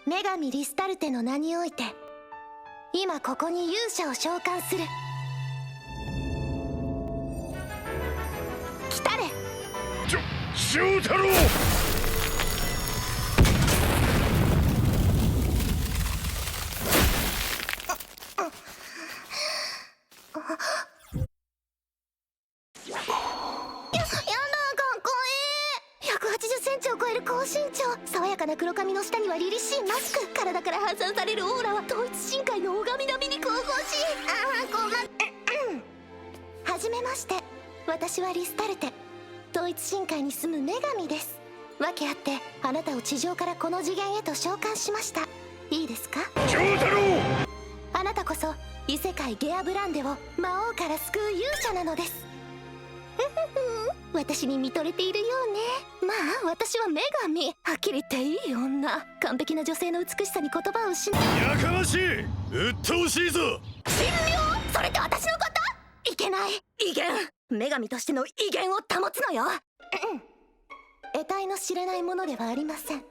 女神リスタルテの名において今ここに勇者を召喚する。来たれ翔太郎。180cmを超える高身長、爽やかな黒髪の下には凛々しいマスク、体から発散されるオーラは統一深海の拝み並みに神々しい。はじめまして、私はリスタルテ、統一深海に住む女神です。訳あってあなたを地上からこの次元へと召喚しました。いいですか翔太郎。あなたこそ異世界ゲアブランデを魔王から救う勇者なのです。私に見とれているようね。まあ私は女神、はっきり言っていい女。完璧な女性の美しさに言葉を失う。やかましい、鬱陶しいぞ。神妙、それって私のこと。いけない、威厳、女神としての威厳を保つのよ。得体の知れないものではありません。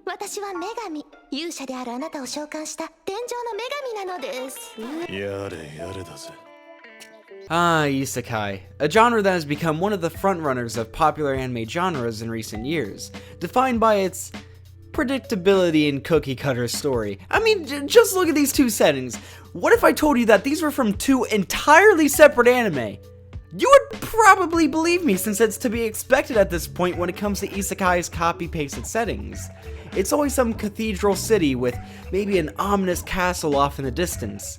私は女神、勇者であるあなたを召喚した天上の女神なのです。やれやれだぜ。Isekai, a genre that has become one of the frontrunners of popular anime genres in recent years, defined by its predictability and cookie-cutter story. I mean, just look at these two settings. What if I told you that these were from two entirely separate anime? You would probably believe me, since it's to be expected at this point when it comes to Isekai's copy-pasted settings. It's always some cathedral city with maybe an ominous castle off in the distance.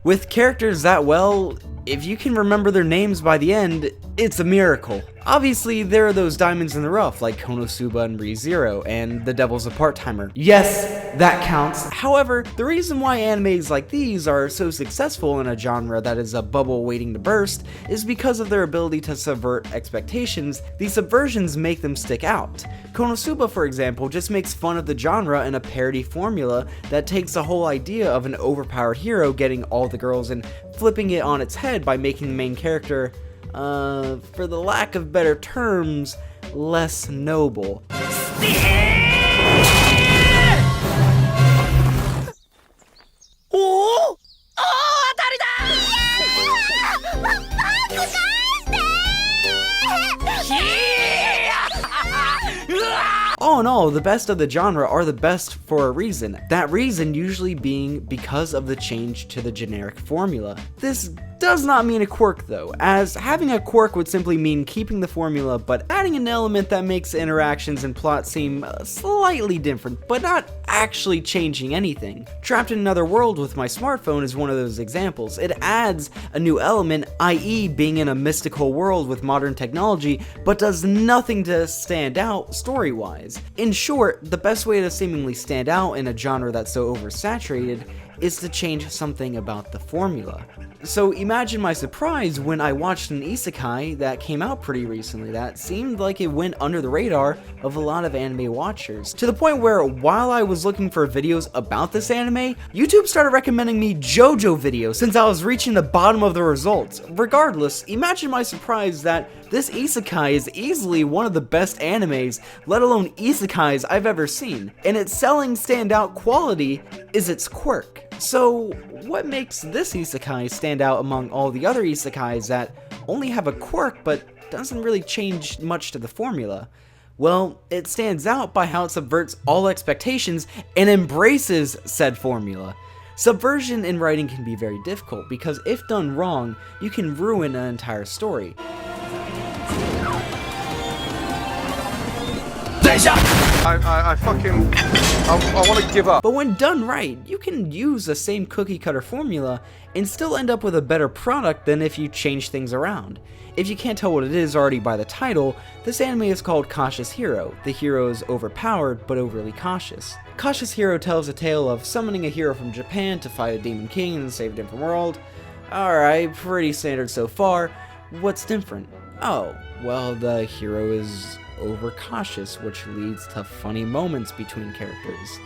With characters that, well, if you can remember their names by the end, it's a miracle. Obviously, there are those diamonds in the rough, like Konosuba and ReZero, and the Devil's a Part-Timer. Yes, that counts. However, the reason why animes like these are so successful in a genre that is a bubble waiting to burst is because of their ability to subvert expectations. These subversions make them stick out. Konosuba, for example, just makes fun of the genre in a parody formula that takes the whole idea of an overpowered hero getting all the girls and flipping it on its head by making the main character, for the lack of better terms, less noble. Oh! All in all, the best of the genre are the best for a reason. That reason usually being because of the change to the generic formula. This does not mean a quirk though, as having a quirk would simply mean keeping the formula but adding an element that makes interactions and plot seem slightly different, but not actually changing anything. Trapped in Another World with my smartphone is one of those examples. It adds a new element, i.e. being in a mystical world with modern technology, but does nothing to stand out story-wise. In short, the best way to seemingly stand out in a genre that's so oversaturated is to change something about the formula. So imagine my surprise when I watched an isekai that came out pretty recently that seemed like it went under the radar of a lot of anime watchers, to the point where while I was looking for videos about this anime, YouTube started recommending me JoJo videos since I was reaching the bottom of the results. Regardless, imagine my surprise that this isekai is easily one of the best animes, let alone isekais, I've ever seen, and its selling standout quality is its quirk. So, what makes this isekai stand out among all the other isekais that only have a quirk but doesn't really change much to the formula? Well, it stands out by how it subverts all expectations and embraces said formula. Subversion in writing can be very difficult because if done wrong, you can ruin an entire story. I want to give up. But when done right, you can use the same cookie cutter formula and still end up with a better product than if you change things around. If you can't tell what it is already by the title, this anime is called Cautious Hero. The hero is overpowered but overly cautious. Cautious Hero tells a tale of summoning a hero from Japan to fight a demon king and save a different world. Alright, pretty standard so far. What's different? Oh, well, the hero is overcautious, which leads to funny moments between characters.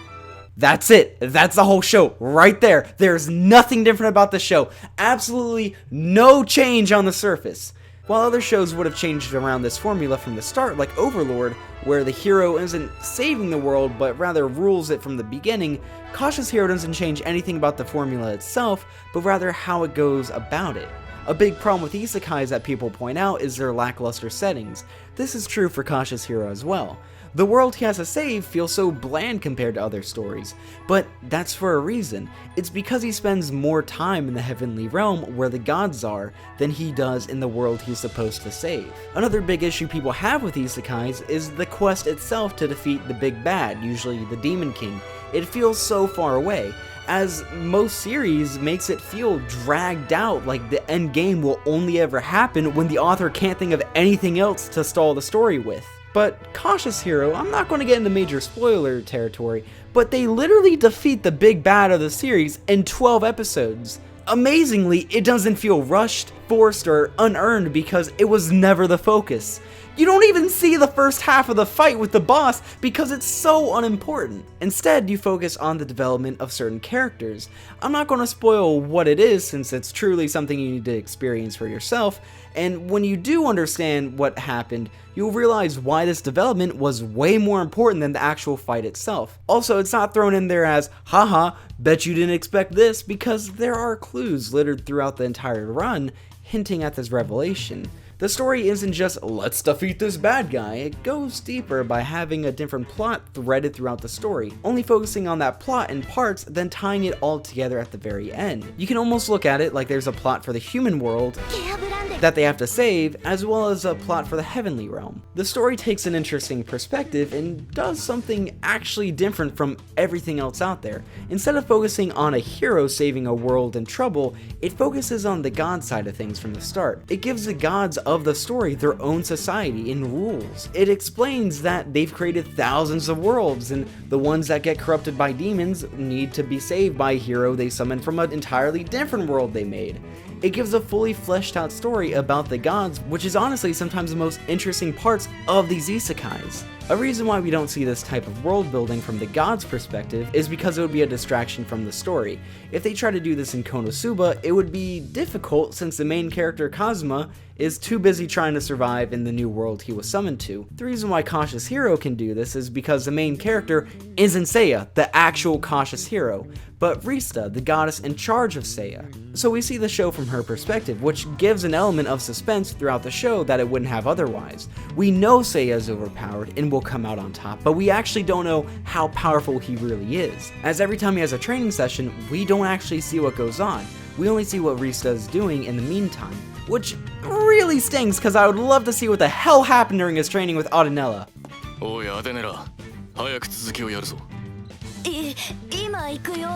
That's it. That's the whole show right there. There's nothing different about the show. Absolutely no change on the surface. While other shows would have changed around this formula from the start, like Overlord, where the hero isn't saving the world but rather rules it from the beginning, Cautious Hero doesn't change anything about the formula itself, but rather how it goes about it. A big problem with isekais that people point out is their lackluster settings. This is true for Cautious Hero as well. The world he has to save feels so bland compared to other stories, but that's for a reason. It's because he spends more time in the heavenly realm where the gods are than he does in the world he's supposed to save. Another big issue people have with isekais is the quest itself to defeat the big bad, usually the Demon King. It feels so far away, as most series makes it feel dragged out, like the end game will only ever happen when the author can't think of anything else to stall the story with. But Cautious Hero, I'm not going to get into major spoiler territory, but they literally defeat the big bad of the series in 12 episodes. Amazingly, it doesn't feel rushed, forced, or unearned because it was never the focus. You don't even see the first half of the fight with the boss because it's so unimportant. Instead, you focus on the development of certain characters. I'm not going to spoil what it is since it's truly something you need to experience for yourself, and when you do understand what happened, you'll realize why this development was way more important than the actual fight itself. Also, it's not thrown in there as, haha, bet you didn't expect this, because there are clues littered throughout the entire run hinting at this revelation. The story isn't just, let's defeat this bad guy, it goes deeper by having a different plot threaded throughout the story, only focusing on that plot in parts, then tying it all together at the very end. You can almost look at it like there's a plot for the human world that they have to save, as well as a plot for the heavenly realm. The story takes an interesting perspective and does something actually different from everything else out there. Instead of focusing on a hero saving a world in trouble, it focuses on the god side of things from the start. It gives the gods of the story their own society and rules. It explains that they've created thousands of worlds, and the ones that get corrupted by demons need to be saved by a hero they summoned from an entirely different world they made. It gives a fully fleshed out story about the gods, which is honestly sometimes the most interesting parts of these isekais. A reason why we don't see this type of world building from the gods' perspective is because it would be a distraction from the story. If they try to do this in Konosuba, it would be difficult since the main character Kazuma is too busy trying to survive in the new world he was summoned to. The reason why Cautious Hero can do this is because the main character isn't Seiya, the actual Cautious Hero, but Rista, the goddess in charge of Seiya. So we see the show from her perspective, which gives an element of suspense throughout the show that it wouldn't have otherwise. We know Seiya is overpowered and will come out on top, but we actually don't know how powerful he really is, as every time he has a training session, we don't actually see what goes on. We only see what Rista is doing in the meantime, which really stings because I would love to see what the hell happened during his training with Audenella. おいアデネラ、早く続きをやるぞ。今行くよ。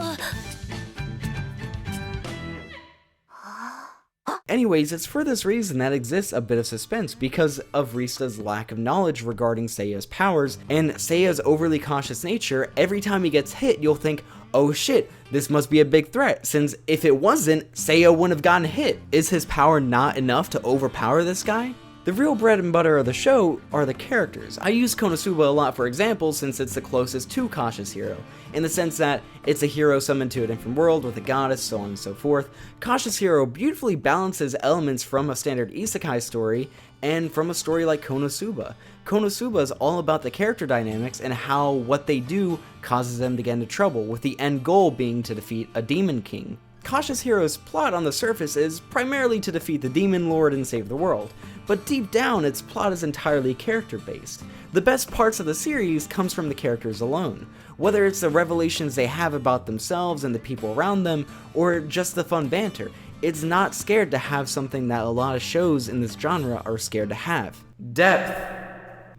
Anyways, it's for this reason that exists a bit of suspense because of Rista's lack of knowledge regarding Seiya's powers and Seiya's overly cautious nature. Every time he gets hit, you'll think, oh shit, this must be a big threat, since if it wasn't, Seiya wouldn't have gotten hit. Is his power not enough to overpower this guy? The real bread and butter of the show are the characters. I use Konosuba a lot for examples since it's the closest to Cautious Hero, in the sense that it's a hero summoned to a different world with a goddess, so on and so forth. Cautious Hero beautifully balances elements from a standard isekai story and from a story like Konosuba. Konosuba is all about the character dynamics and how what they do causes them to get into trouble, with the end goal being to defeat a demon king. Cautious Hero's plot on the surface is primarily to defeat the demon lord and save the world, but deep down its plot is entirely character-based. The best parts of the series comes from the characters alone, whether it's the revelations they have about themselves and the people around them, or just the fun banter. It's not scared to have something that a lot of shows in this genre are scared to have: depth.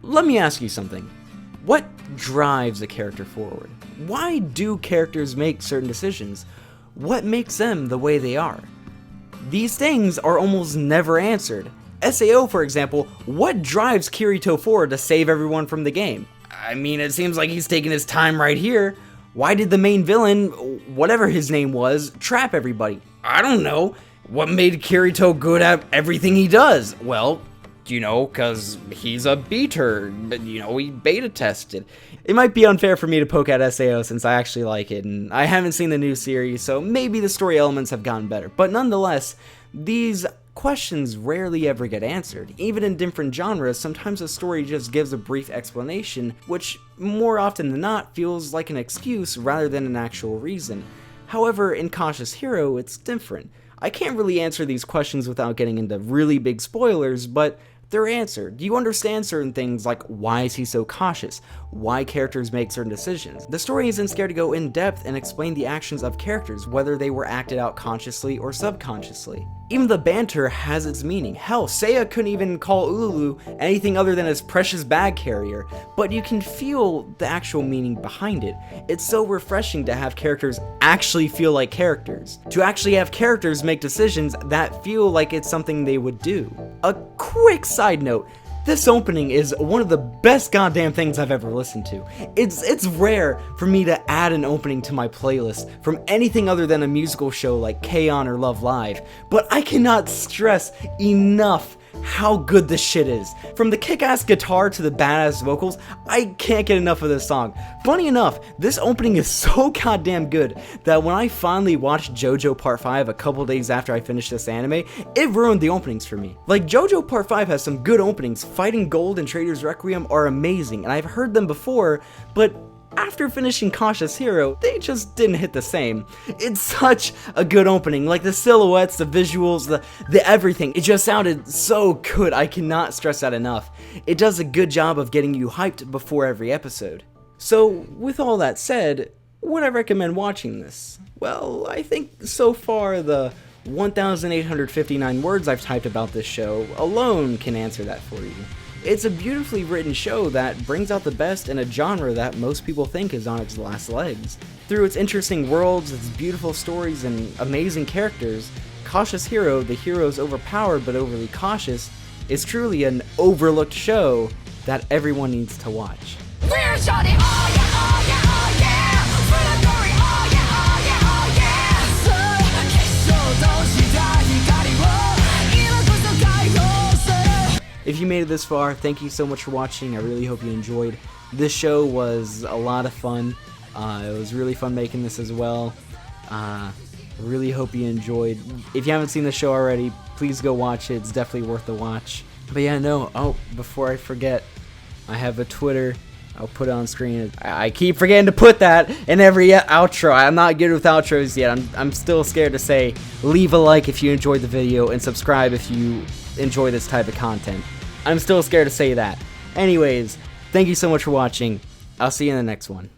Let me ask you something. What drives a character forward? Why do characters make certain decisions? What makes them the way they are? These things are almost never answered. SAO, for example, what drives Kirito forward to save everyone from the game? I mean, it seems like he's taking his time right here. Why did the main villain, whatever his name was, trap everybody? I don't know. What made Kirito good at everything he does? Well, cause he's a beater, he beta tested. It might be unfair for me to poke at SAO since I actually like it, and I haven't seen the new series, so maybe the story elements have gotten better. But nonetheless, these questions rarely ever get answered. Even in different genres, sometimes a story just gives a brief explanation, which more often than not feels like an excuse rather than an actual reason. However, in Cautious Hero, it's different. I can't really answer these questions without getting into really big spoilers, but they're answered. You understand certain things like why is he so cautious, why characters make certain decisions. The story isn't scared to go in depth and explain the actions of characters, whether they were acted out consciously or subconsciously. Even the banter has its meaning. Hell, Seiya couldn't even call Ululu anything other than his precious bag carrier, but you can feel the actual meaning behind it. It's so refreshing to have characters actually feel like characters. To actually have characters make decisions that feel like it's something they would do. A quick side note, this opening is one of the best goddamn things I've ever listened to. It's rare for me to add an opening to my playlist from anything other than a musical show like K-On! Or Love Live, but I cannot stress enough how good this shit is. From the kick-ass guitar to the badass vocals, I can't get enough of this song. Funny enough, this opening is so goddamn good that when I finally watched JoJo Part 5 a couple days after I finished this anime, it ruined the openings for me. Like, JoJo Part 5 has some good openings. Fighting Gold and Trader's Requiem are amazing, and I've heard them before, but after finishing Cautious Hero, they just didn't hit the same. It's such a good opening, like the silhouettes, the visuals, the everything. It just sounded so good, I cannot stress that enough. It does a good job of getting you hyped before every episode. So, with all that said, would I recommend watching this? Well, I think so far the 1,859 words I've typed about this show alone can answer that for you. It's a beautifully written show that brings out the best in a genre that most people think is on its last legs. Through its interesting worlds, its beautiful stories, and amazing characters, Cautious Hero, the hero's overpowered but overly cautious, is truly an overlooked show that everyone needs to watch. We're shouting, oh yeah, oh yeah, oh yeah! For the glory, oh yeah, oh yeah, oh yeah! So, 決勝とした光を今こそ解放する If you made it this far, thank you so much for watching. I really hope you enjoyed. This show was a lot of fun. It was really fun making this as well. Really hope you enjoyed. If you haven't seen the show already, please go watch it. It's definitely worth the watch. But yeah, no. Oh, before I forget, I have a Twitter. I'll put it on screen. I keep forgetting to put that in every outro. I'm not good with outros yet. I'm still scared to say leave a like if you enjoyed the video and subscribe if you enjoy this type of content. I'm still scared to say that. Anyways, thank you so much for watching. I'll see you in the next one.